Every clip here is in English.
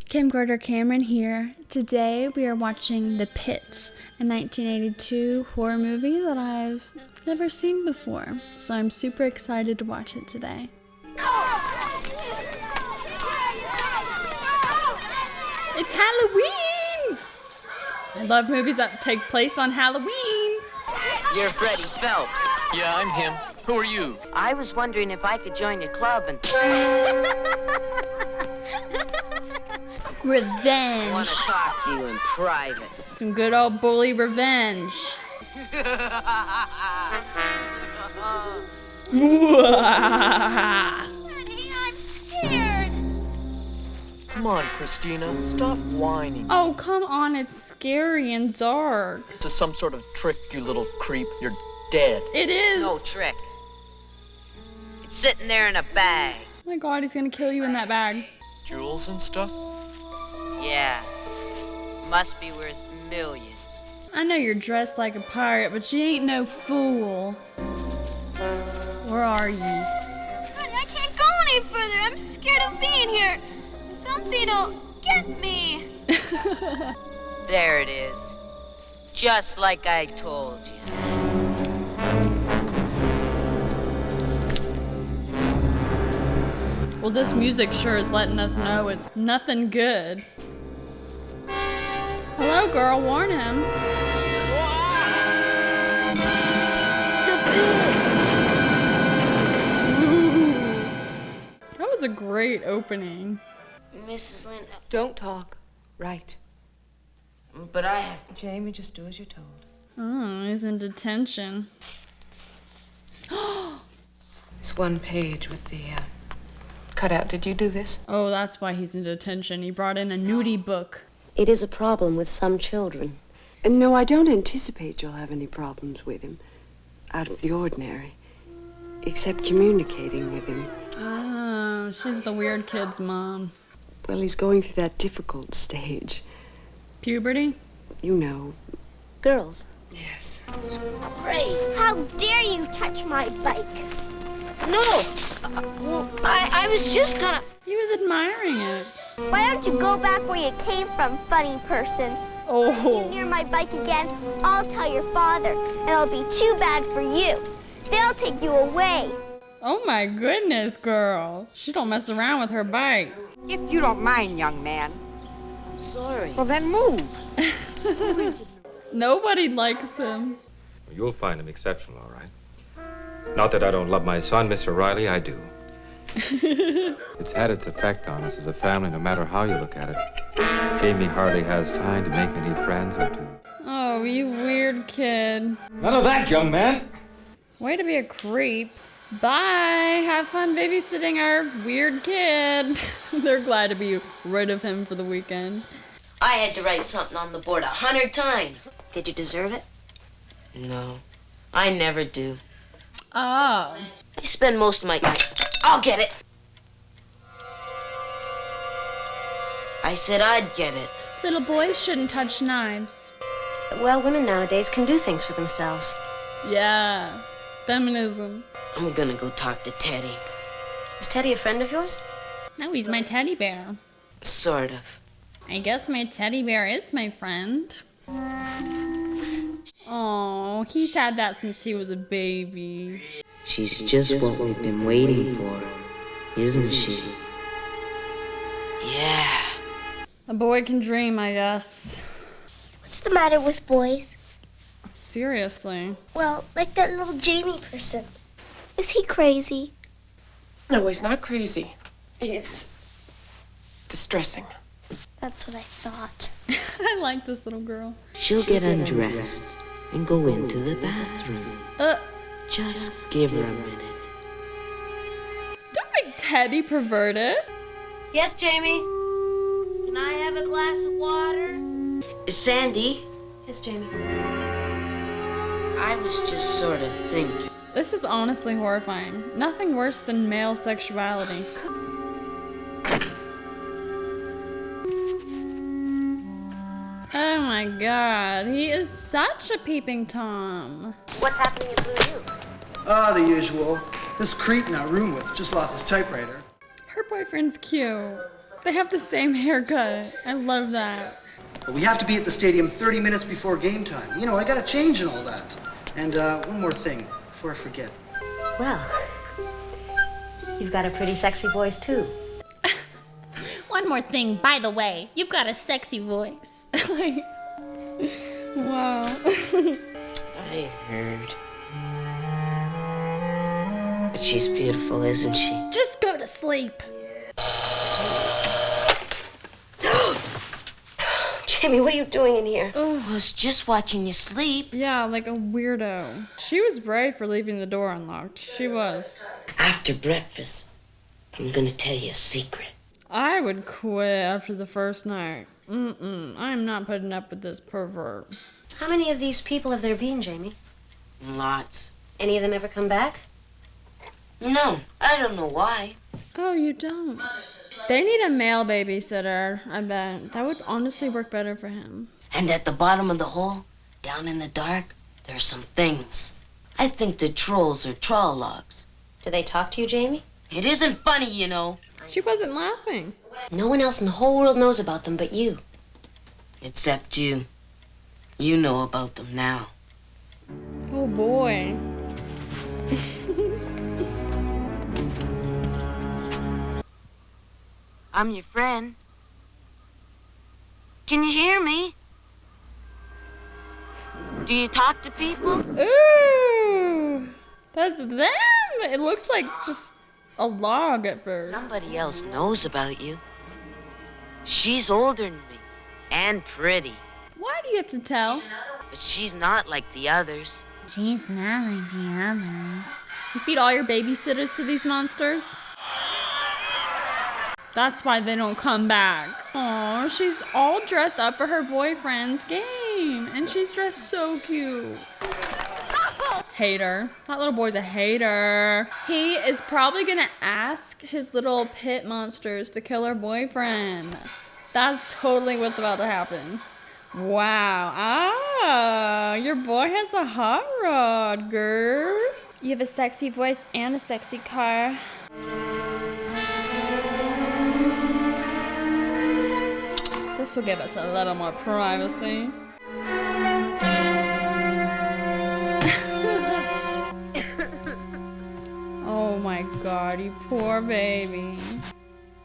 Camcorder Cameron here. Today we are watching The Pit, a 1982 horror movie that I've never seen before, so I'm super excited to watch it today. It's Halloween! I love movies that take place on Halloween. You're Freddie Phelps. Yeah, I'm him. Who are you? I was wondering if I could join your club and... Revenge. I want to talk to you in private. Some good old bully revenge. Honey, I'm scared. Come on, Christina. Stop whining. Oh, come on, it's scary and dark. This is some sort of trick, you little creep. You're dead. It is. No trick. It's sitting there in a bag. Oh my god, he's gonna kill you in that bag. Jewels and stuff? Yeah. Must be worth millions. I know you're dressed like a pirate, but you ain't no fool. Where are you? Honey, I can't go any further. I'm scared of being here. Something'll get me. There it is. Just like I told you. Well, this music sure is letting us know it's nothing good. Hello, girl, warn him. Ooh. That was a great opening. Mrs. Linda. Don't talk. Right. But I have... Jamie, just do as you're told. Oh, he's in detention. It's one page with the cutout. Did you do this? Oh, that's why he's in detention. He brought in a nudie book. It is a problem with some children. No, I don't anticipate you'll have any problems with him. Out of the ordinary. Except communicating with him. Oh, she's the weird kid's mom. Well, he's going through that difficult stage. Puberty? You know. Girls. Yes. Great. How dare you touch my bike? No! Well, I was just gonna... He was admiring it. Why don't you go back where you came from, funny person? If you Oh. near my bike again, I'll tell your father, and it'll be too bad for you. They'll take you away. Oh my goodness, girl. She don't mess around with her bike. If you don't mind, young man, Sorry. well then move. Nobody likes him. You'll find him exceptional, all right. Not that I don't love my son, Mr. Riley, I do. It's had its effect on us as a family, no matter how you look at it. Jamie hardly has time to make any friends or two. Oh, you weird kid. None of that, young man. Way to be a creep. Bye. Have fun babysitting our weird kid. They're glad to be rid of him for the weekend. I had to write something on the board 100 times. Did you deserve it? No, I never do. Oh. I spend most of my time... I'll get it. I said I'd get it. Little boys shouldn't touch knives. Well, women nowadays can do things for themselves. Yeah. Feminism. I'm gonna go talk to Teddy. Is Teddy a friend of yours? No, he's my teddy bear. Sort of. I guess my teddy bear is my friend. Oh, he's had that since he was a baby. She's just what we've been waiting for, isn't she? Yeah. A boy can dream, I guess. What's the matter with boys? Seriously. Well, like that little Jamie person. Is he crazy? No, he's not crazy. He's distressing. That's what I thought. I like this little girl. She'll get undressed and go into the bathroom. Just give her a minute. Don't make Teddy perverted. Yes, Jamie? Can I have a glass of water? Sandy, Yes, Jamie. I was just sort of thinking. This is honestly horrifying. Nothing worse than male sexuality. Oh my god, he is such a peeping Tom. What's happening in Blue U? Ah, the usual. This creep in our room with just lost his typewriter. Her boyfriend's cute. They have the same haircut. I love that. But we have to be at the stadium 30 minutes before game time. You know, I gotta change and all that. And one more thing, before I forget. Well, you've got a pretty sexy voice, too. One more thing, by the way, you've got a sexy voice. Wow. I heard. But she's beautiful, isn't she? Just go to sleep. Jamie, what are you doing in here? I was just watching you sleep. Yeah, like a weirdo. She was brave for leaving the door unlocked. She was. After breakfast, I'm gonna tell you a secret. I would quit after the first night. I'm not putting up with this pervert. How many of these people have there been, Jamie? Lots. Any of them ever come back? No, I don't know why. Oh, you don't? They need a male babysitter, I bet. That would honestly work better for him. And at the bottom of the hole, down in the dark, there's some things. I think the trolls are troll logs. Do they talk to you, Jamie? It isn't funny, you know. She wasn't laughing. No one else in the whole world knows about them but you. Except you. You know about them now. Oh boy. I'm your friend. Can you hear me? Do you talk to people? Ooh, that's them. It looked like just a log at first. Somebody else knows about you. She's older than me and pretty, Why do you have to tell? but she's not like the others. She's not like the others. You feed all your babysitters to these monsters? That's why they don't come back. Oh, she's all dressed up for her boyfriend's game. And she's dressed so cute. Hater. That little boy's a hater. He is probably gonna ask his little pit monsters to kill her boyfriend. That's totally what's about to happen. Wow. Ah, your boy has a hot rod, girl. You have a sexy voice and a sexy car. This will give us a little more privacy. Oh my god, you poor baby.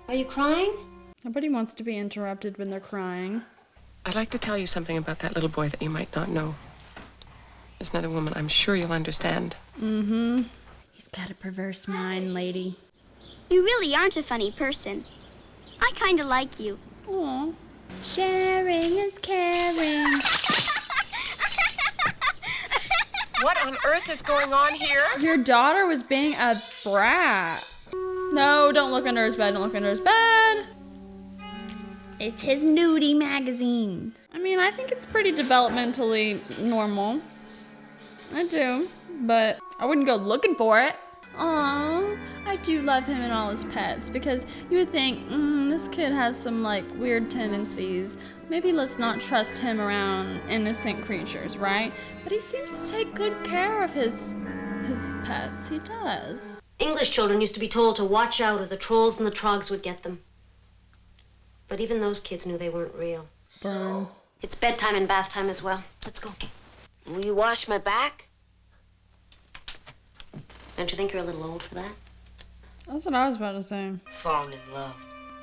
Are you crying? Nobody wants to be interrupted when they're crying. I'd like to tell you something about that little boy that you might not know. There's another woman I'm sure you'll understand. He's got a perverse mind, lady. You really aren't a funny person. I kind of like you. Aw. Sharing is caring. What on earth is going on here? Your daughter was being a brat. No, don't look under his bed. Don't look under his bed. It's his nudie magazine. I mean, I think it's pretty developmentally normal. I do, but I wouldn't go looking for it. Aww, I do love him and all his pets because you would think, this kid has some like weird tendencies. Maybe let's not trust him around innocent creatures, right? But he seems to take good care of his pets. He does. English children used to be told to watch out or the trolls and the trogs would get them. But even those kids knew they weren't real. Burn. It's bedtime and bath time as well. Let's go. Will you wash my back? Don't you think you're a little old for that? That's what I was about to say. Fallen in love.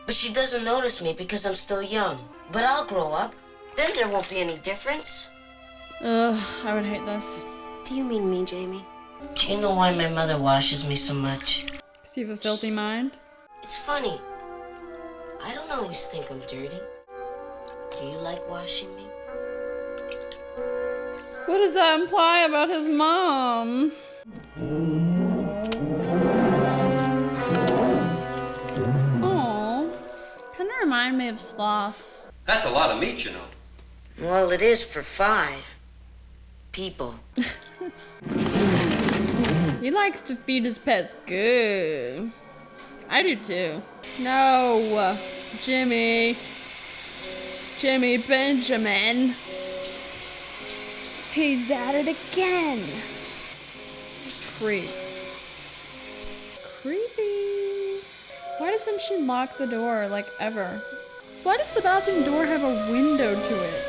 But she doesn't notice me because I'm still young. But I'll grow up. Then there won't be any difference. Ugh, I would hate this. Do you mean me, Jamie? Do you know why my mother washes me so much? So you have a filthy mind? It's funny. I don't always think I'm dirty. Do you like washing me? What does that imply about his mom? Aw, kind of remind me of sloths. That's a lot of meat, you know. Well, it is for 5 people. He likes to feed his pets good. I do too. No, Jimmy Benjamin. He's at it again. Creepy. Why does doesn't she lock the door, like, ever? Why does the bathroom door have a window to it?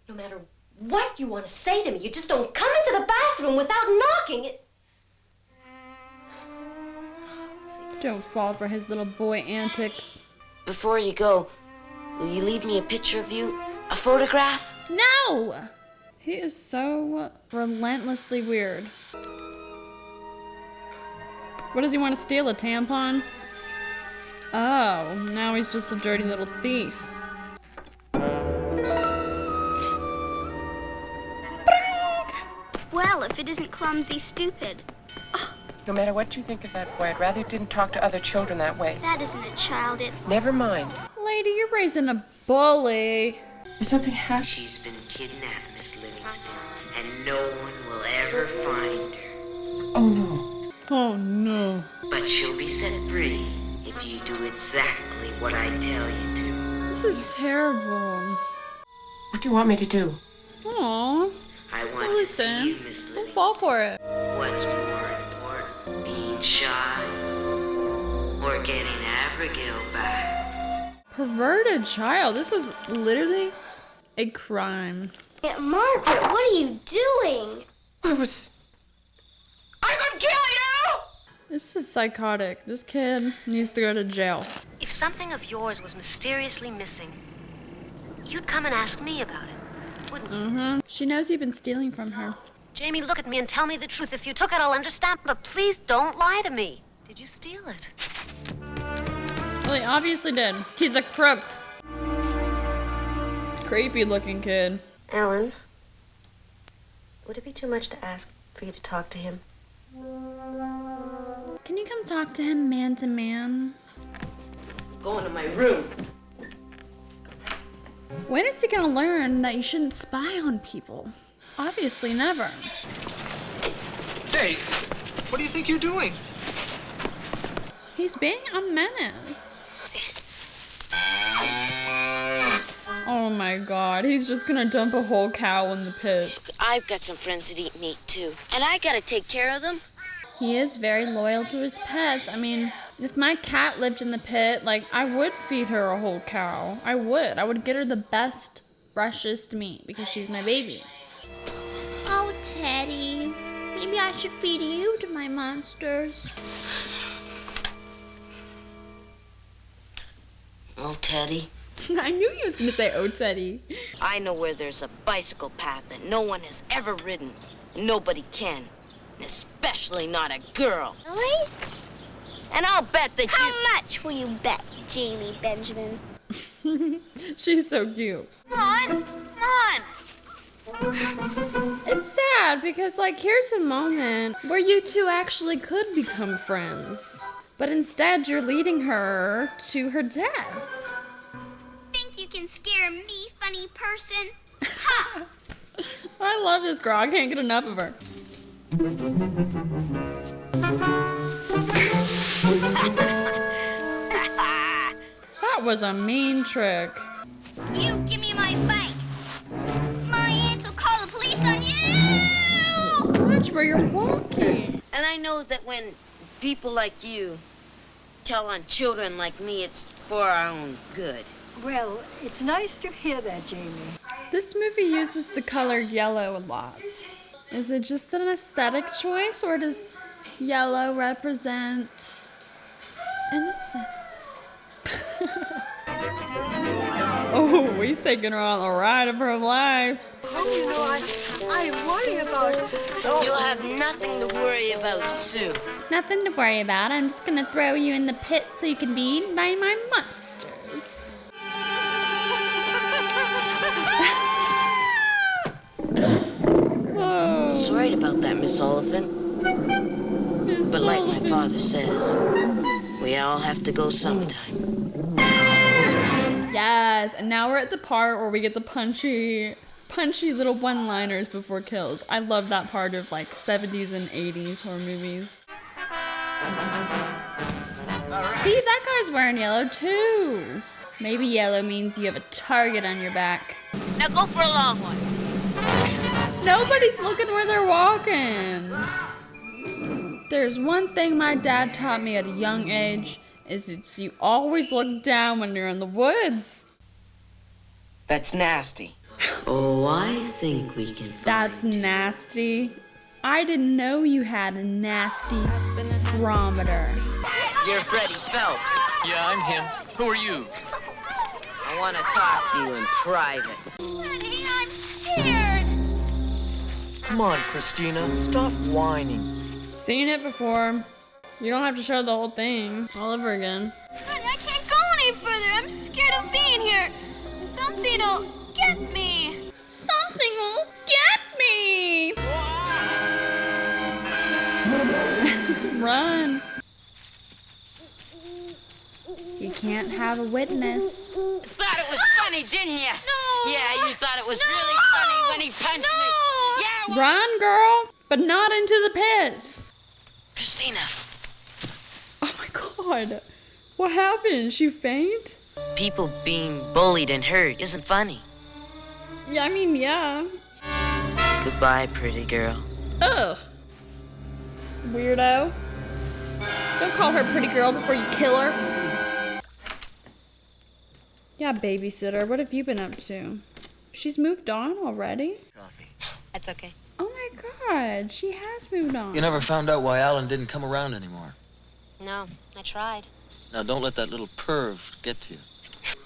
No matter what you want to say to me, you just don't come into the bathroom without knocking it. Don't fall for his little boy antics. Before you go, will you leave me a picture of you? A photograph? No! He is so relentlessly weird. What does he want to steal, a tampon? Oh, now he's just a dirty little thief. Well, if it isn't clumsy, stupid. No matter what you think of that boy, I'd rather you didn't talk to other children that way. That isn't a child, it's... Never mind. Lady, you're raising a bully. Is something happening? She's been kidnapped, Miss Livingston, and no one will ever find her. Oh, no. Oh, no. But she'll be set free if you do exactly what I tell you to. This is terrible. What do you want me to do? Aww. I want Slowly to see stand. you, Miss Don't Livingston. fall for it. What's more important, being shy or getting Abigail back? Perverted child. This was literally a crime. Aunt Margaret, what are you doing? I'm gonna kill you! This is psychotic. This kid needs to go to jail. If something of yours was mysteriously missing, you'd come and ask me about it, wouldn't you? She knows you've been stealing from her. Jamie, look at me and tell me the truth. If you took it, I'll understand, but please don't lie to me. Did you steal it? Well, he obviously did. He's a crook. Creepy looking kid. Alan, would it be too much to ask for you to talk to him? Can you come talk to him man to man? Go into my room. When is he gonna learn that you shouldn't spy on people? Obviously never. Hey, what do you think you're doing? He's being a menace. Oh my god, he's just gonna dump a whole cow in the pit. I've got some friends that eat meat too, and I gotta take care of them. He is very loyal to his pets. I mean, if my cat lived in the pit, like, I would feed her a whole cow. I would get her the best, freshest meat because she's my baby. Oh, Teddy. Maybe I should feed you to my monsters. Oh, Teddy. I knew he was gonna say, oh, Teddy. I know where there's a bicycle path that no one has ever ridden. Nobody can. Especially not a girl. Really? And I'll bet that How much will you bet, Jamie Benjamin? She's so cute. Come on, come on. It's sad because, like, here's a moment where you two actually could become friends. But instead, you're leading her to her death. Think you can scare me, funny person? Ha! I love this girl. I can't get enough of her. That was a mean trick. You give me my bike. My aunt will call the police on you! Watch where you're walking. And I know that when people like you tell on children like me, it's for our own good. Well, it's nice to hear that, Jamie. This movie uses the color yellow a lot. Is it just an aesthetic choice, or does yellow represent innocence? Oh, he's taking her on the ride of her life. Oh, you know, I worry about it. You'll have nothing to worry about, Sue. Nothing to worry about. I'm just gonna throw you in the pit so you can be eaten by my monsters. Oh. Sorry about that, Miss Oliphant. But like my father says, we all have to go sometime. Yes, and now we're at the part where we get the punchy little one-liners before kills. I love that part of, like, 70s and 80s horror movies. See, that guy's wearing yellow too. Maybe yellow means you have a target on your back. Now go for a long one. Nobody's looking where they're walking. There's one thing my dad taught me at a young age, is you always look down when you're in the woods. That's nasty. Oh, I think we can find That's nasty. I didn't know you had a nasty barometer. You're Freddie Phelps. Yeah, I'm him. Who are you? I want to talk to you in private. Honey, I'm scared. Come on, Christina. Stop whining. Seen it before. You don't have to show the whole thing all over again. Honey, I can't go any further. I'm scared of being here. Something'll get me. Something will get me! Run. You can't have a witness. Thought it was funny, didn't you? No. Yeah, you thought it was really funny when he punched me. Yeah, well, Run, girl, but not into the pit. Christina. Oh my God. What happened? She faint? People being bullied and hurt isn't funny. Yeah, I mean, yeah. Goodbye, pretty girl. Ugh. Weirdo. Don't call her pretty girl before you kill her. Yeah, babysitter, what have you been up to? She's moved on already? Coffee. That's okay. Oh my God, she has moved on. You never found out why Alan didn't come around anymore. No, I tried. Now, don't let that little perv get to you.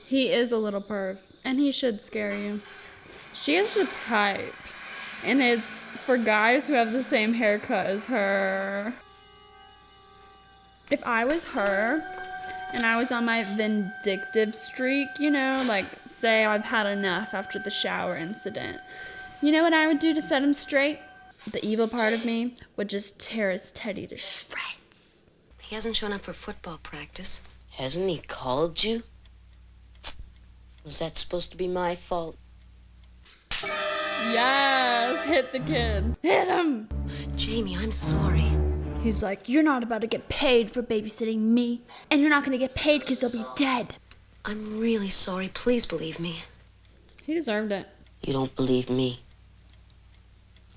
He is a little perv, and he should scare you. She has a type, and it's for guys who have the same haircut as her. If I was her, and I was on my vindictive streak, you know, like, say I've had enough after the shower incident, you know what I would do to set him straight? The evil part of me would just tear his teddy to shreds. He hasn't shown up for football practice. Hasn't he called you? Was that supposed to be my fault? Yes, hit the kid. Hit him! Jamie, I'm sorry. He's like, you're not about to get paid for babysitting me, and you're not gonna get paid because you'll be dead. I'm really sorry. Please believe me. He deserved it. You don't believe me.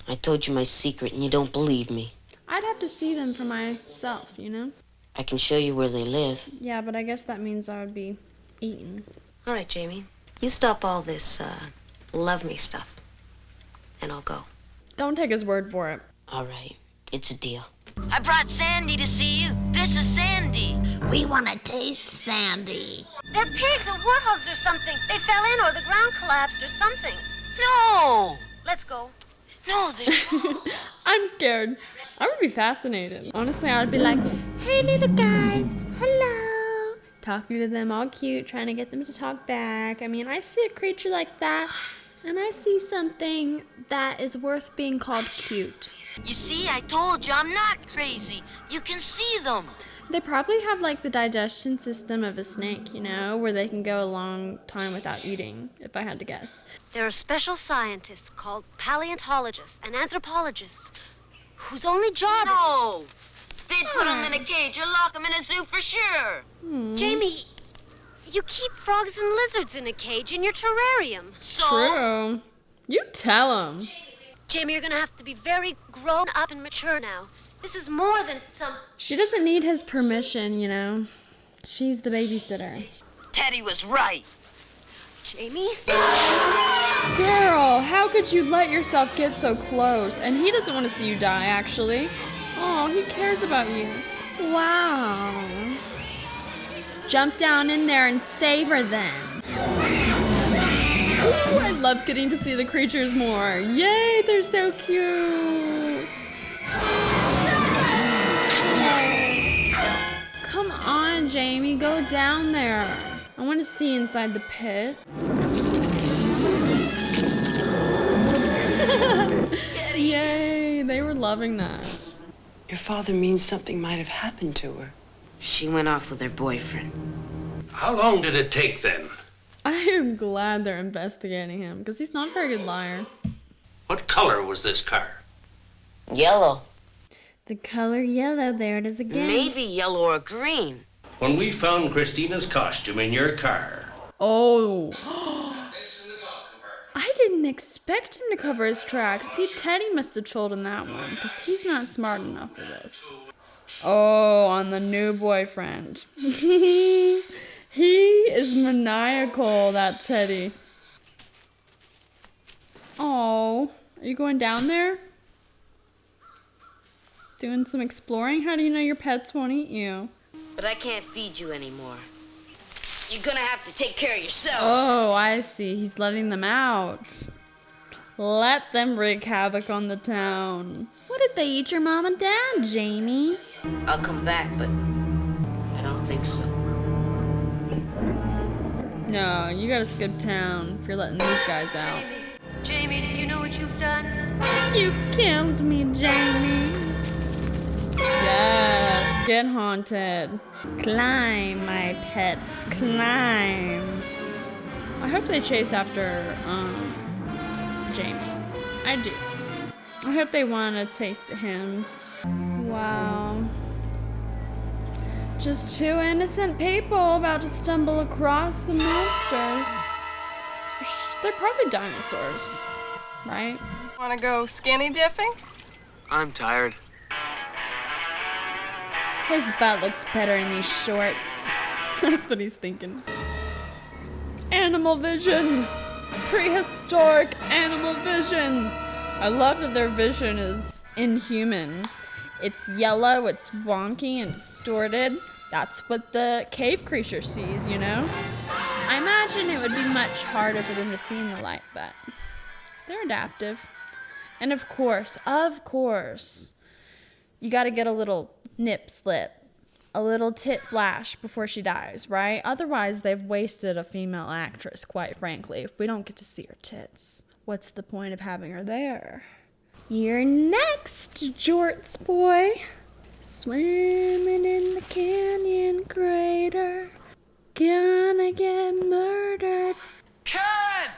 I told you my secret and you don't believe me. I'd have to see them for myself, you know? I can show you where they live. Yeah, but I guess that means I would be eaten. All right, Jamie. You stop all this, love me stuff, and I'll go. Don't take his word for it. All right, it's a deal. I brought Sandy to see you. This is Sandy. We wanna taste Sandy. They're pigs or warthogs or something. They fell in or the ground collapsed or something. No! Let's go. No, I'm scared. I would be fascinated. Honestly, I would be like, hey, little guys, hello. Talking to them all cute, trying to get them to talk back. I mean, I see a creature like that, and I see something that is worth being called cute. You see, I told you I'm not crazy. You can see them. They probably have like the digestion system of a snake, you know, where they can go a long time without eating, if I had to guess. There are special scientists called paleontologists and anthropologists whose only job No! They'd put them in a cage or lock them in a zoo for sure. Jamie, you keep frogs and lizards in a cage in your terrarium. So? True. You tell them. Jamie, you're gonna have to be very grown up and mature now. This is more than some... She doesn't need his permission, you know. She's the babysitter. Teddy was right. Jamie? Girl, how could you let yourself get so close? And he doesn't want to see you die, actually. Oh, he cares about you. Wow. Jump down in there and save her then. Ooh, I love getting to see the creatures more. Yay, they're so cute. Come on, Jamie, go down there. I want to see inside the pit. Yay, they were loving that. Your father means something might have happened to her. She went off with her boyfriend. How long did it take then? I am glad they're investigating him because he's not a very good liar. What color was this car? Yellow. The color yellow, there it is again. Maybe yellow or green. When we found Christina's costume in your car. Oh. I didn't expect him to cover his tracks. See, Teddy must have told him that one because he's not smart enough for this. Oh, on the new boyfriend. He is maniacal, that Teddy. Oh, are you going down there? Doing some exploring? How do you know your pets won't eat you? But I can't feed you anymore. You're gonna have to take care of yourself. Oh, I see. He's letting them out. Let them wreak havoc on the town. What did they eat your mom and dad, Jamie? I'll come back, but I don't think so. No, you gotta skip town if you're letting these guys out. Jamie, do you know what you've done? You killed me, Jamie. Yes, get haunted. Climb, my pets, climb. I hope they chase after, Jamie. I do. I hope they want to taste him. Wow. Just two innocent people about to stumble across some monsters. They're probably dinosaurs, right? Want to go skinny dipping? I'm tired. His butt looks better in these shorts. That's what he's thinking. Animal vision. Prehistoric animal vision. I love that their vision is inhuman. It's yellow, it's wonky and distorted. That's what the cave creature sees, you know? I imagine it would be much harder for them to see in the light, but they're adaptive. And of course, you gotta get a little nip slip, a little tit flash before she dies, right? Otherwise, they've wasted a female actress, quite frankly. If we don't get to see her tits, what's the point of having her there? You're next, Jorts boy. Swimming in the canyon crater. Gonna get murdered. Cut!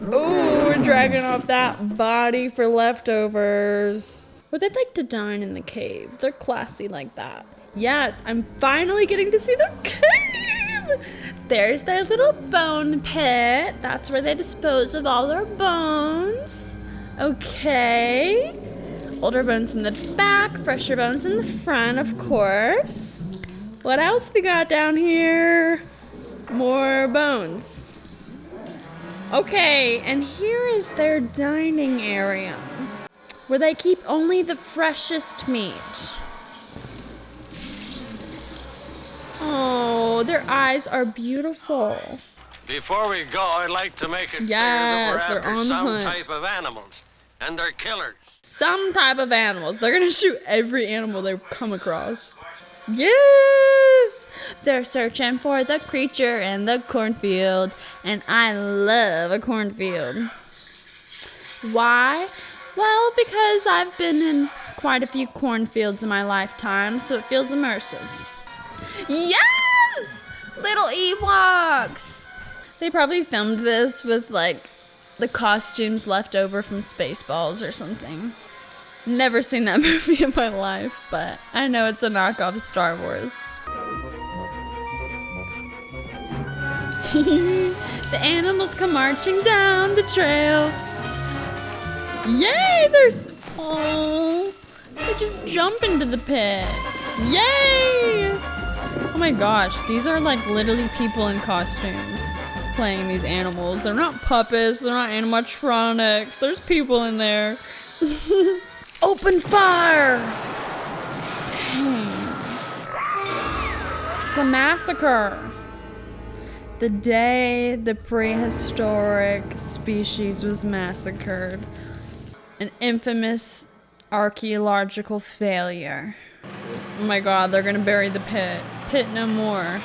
Oh, we're dragging off that body for leftovers. Would they like to dine in the cave? They're classy like that. Yes, I'm finally getting to see their cave. There's their little bone pit. That's where they dispose of all their bones. Okay. Older bones in the back, fresher bones in the front, of course. What else we got down here? More bones. Okay, and here is their dining area, where they keep only the freshest meat. Oh, their eyes are beautiful. Before we go, I'd like to make it Yes, clear they're that we're on after the some hunt. type of animals, and they're killers. Some type of animals. They're gonna shoot every animal they come across. Yes! They're searching for the creature in the cornfield, and I love a cornfield. Why? Well, because I've been in quite a few cornfields in my lifetime, so it feels immersive. Yes! Little Ewoks! They probably filmed this with, like, the costumes left over from Spaceballs or something. Never seen that movie in my life, but I know it's a knockoff of Star Wars. The animals come marching down the trail. Yay! Oh, they just jump into the pit. Yay! Oh my gosh, these are like literally people in costumes playing these animals. They're not puppets, they're not animatronics. There's people in there. Open fire! Dang. It's a massacre. The day the prehistoric species was massacred. An infamous archaeological failure. Oh my god, they're gonna bury the pit. Pit no more.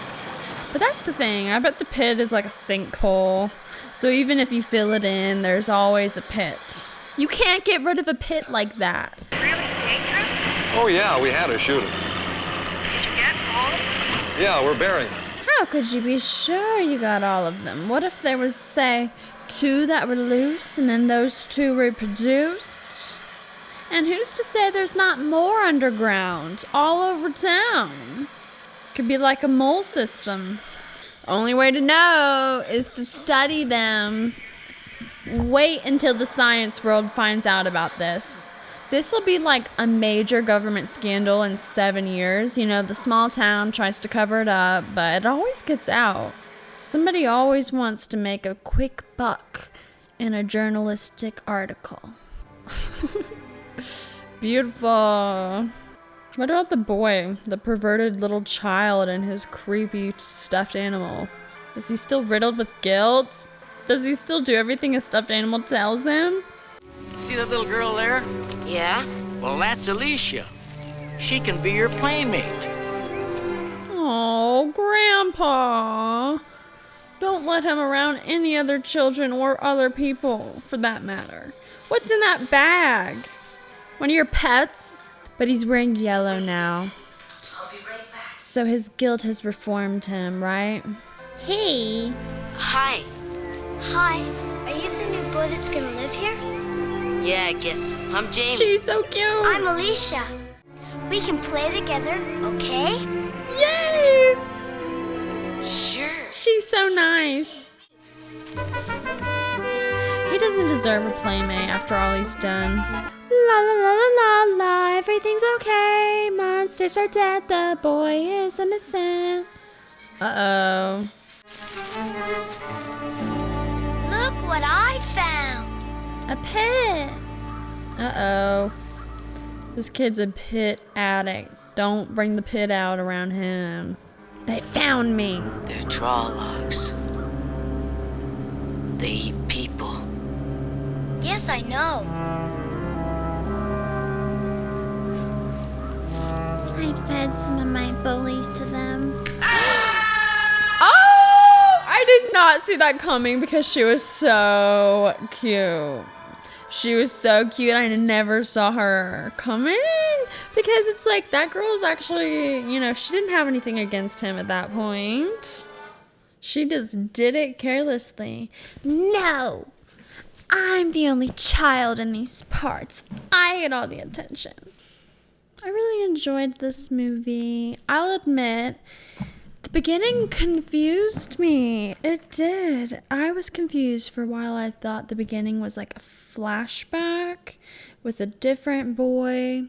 But that's the thing, I bet the pit is like a sinkhole. So even if you fill it in, there's always a pit. You can't get rid of a pit like that. Really dangerous? Oh, yeah, we had to shoot him. Did you get all of them? Yeah, we're burying him. How could you be sure you got all of them? What if there was, say, 2 that were loose and then those 2 reproduced? And who's to say there's not more underground all over town? Could be like a mole system. Only way to know is to study them. Wait until the science world finds out about this. This will be like a major government scandal in 7 years. You know, the small town tries to cover it up, but it always gets out. Somebody always wants to make a quick buck in a journalistic article. Beautiful. What about the boy, the perverted little child and his creepy stuffed animal? Is he still riddled with guilt? Does he still do everything a stuffed animal tells him? See that little girl there? Yeah? Well, that's Alicia. She can be your playmate. Oh, Grandpa. Don't let him around any other children or other people, for that matter. What's in that bag? One of your pets? But he's wearing yellow now. I'll be right back. So his guilt has reformed him, right? Hey. Hi. Hi. Are you the new boy that's gonna live here? Yeah, I guess. I'm Jamie. She's so cute. I'm Alicia. We can play together, okay? Yay! Sure. She's so nice. He doesn't deserve a playmate after all he's done. La la la la la la, everything's okay. Monsters are dead, the boy is innocent. Uh-oh. Look what I found. A pit. Uh-oh. This kid's a pit addict. Don't bring the pit out around him. They found me. They're Trollocs. They eat people. Yes, I know. I fed some of my bullies to them. Oh! I did not see that coming because she was so cute. She was so cute. I never saw her coming because it's like that girl's actually, you know, she didn't have anything against him at that point. She just did it carelessly. No! I'm the only child in these parts. I get all the attention. I really enjoyed this movie. I'll admit, the beginning confused me. It did. I was confused for a while. I thought the beginning was like a flashback with a different boy.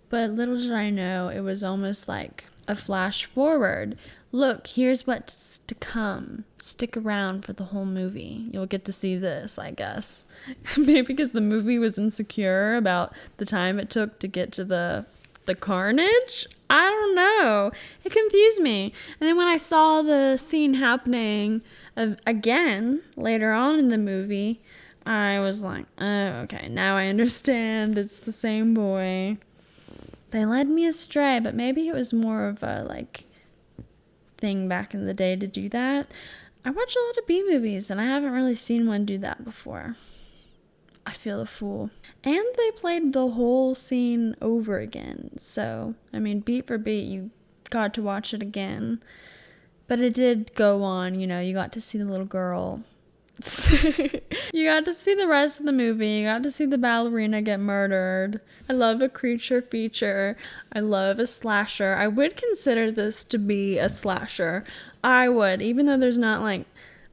But little did I know, it was almost like a flash forward. Look, here's what's to come. Stick around for the whole movie. You'll get to see this, I guess. Maybe because the movie was insecure about the time it took to get to the carnage? I don't know. It confused me. And then when I saw the scene happening again later on in the movie, I was like, oh, okay, now I understand. It's the same boy. They led me astray, but maybe it was more of a, like, thing back in the day to do that. I watch a lot of B-movies, and I haven't really seen one do that before. I feel a fool. And they played the whole scene over again. So, I mean, beat for beat, you got to watch it again. But it did go on, you know, you got to see the little girl. You got to see the rest of the movie. You got to see the ballerina get murdered. I love a creature feature. I love a slasher. I would consider this to be a slasher. I would, even though there's not like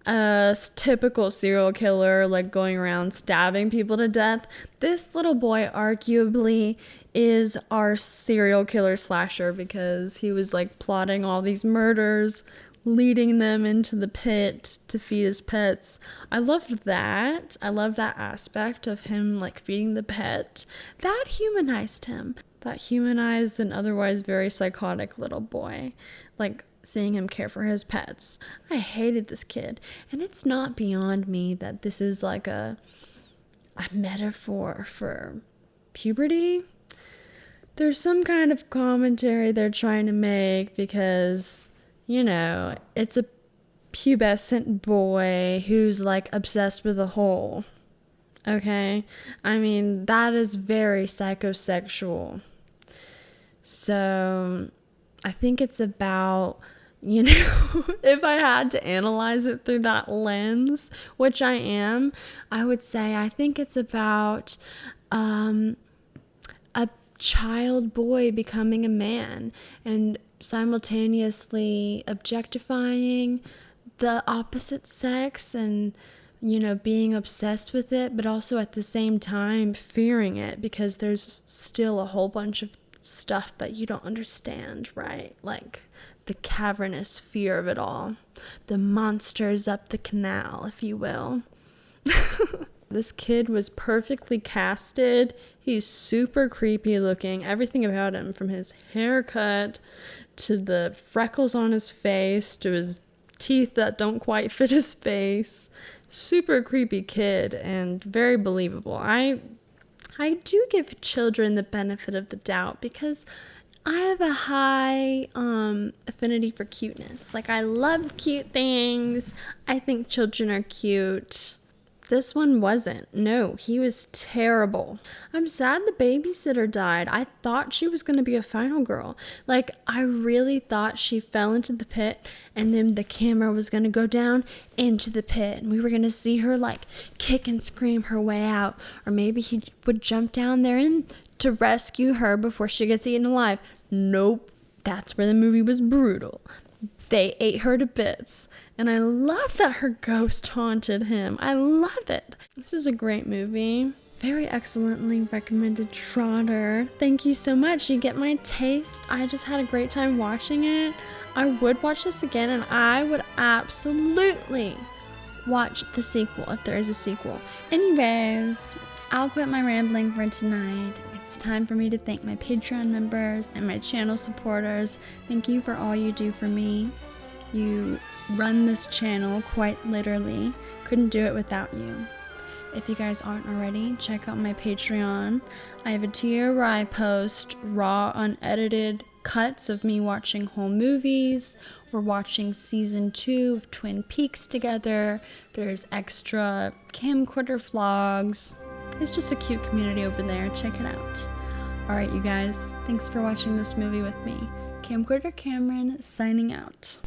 a typical serial killer like going around stabbing people to death. This little boy arguably is our serial killer slasher because he was like plotting all these murders, leading them into the pit to feed his pets. I loved that. I love that aspect of him like feeding the pet. That humanized him. That humanized an otherwise very psychotic little boy. Like seeing him care for his pets. I hated this kid. And it's not beyond me that this is like a metaphor for puberty. There's some kind of commentary they're trying to make because, you know, it's a pubescent boy who's like obsessed with a hole. Okay? I mean, that is very psychosexual. So I think it's about, you know, if I had to analyze it through that lens, which I am, I would say I think it's about a child boy becoming a man and simultaneously objectifying the opposite sex and you know, being obsessed with it, but also at the same time fearing it, because there's still a whole bunch of stuff that you don't understand, right? Like the cavernous fear of it all. The monsters up the canal, if you will. This kid was perfectly casted. He's super creepy looking. Everything about him, from his haircut to the freckles on his face to his teeth that don't quite fit his face. Super creepy kid and very believable. I do give children the benefit of the doubt because I have a high affinity for cuteness. Like, I love cute things. I think children are cute. This one wasn't. No, he was terrible. I'm sad the babysitter died. I thought she was going to be a final girl. Like, I really thought she fell into the pit and then the camera was going to go down into the pit and we were going to see her, like, kick and scream her way out. Or maybe he would jump down there and to rescue her before she gets eaten alive. Nope. That's where the movie was brutal. They ate her to bits. And I love that her ghost haunted him. I love it. This is a great movie. Very excellently recommended, Trotter. Thank you so much. You get my taste. I just had a great time watching it. I would watch this again, and I would absolutely watch the sequel if there is a sequel. Anyways, I'll quit my rambling for tonight. It's time for me to thank my Patreon members and my channel supporters. Thank you for all you do for me. You run this channel quite literally. Couldn't do it without you. If you guys aren't already, check out my Patreon. I have a tier where I post raw, unedited cuts of me watching whole movies. We're watching season 2 of Twin Peaks together. There's extra camcorder vlogs. It's just a cute community over there. Check it out. Alright, you guys. Thanks for watching this movie with me. Camcorder Cameron signing out.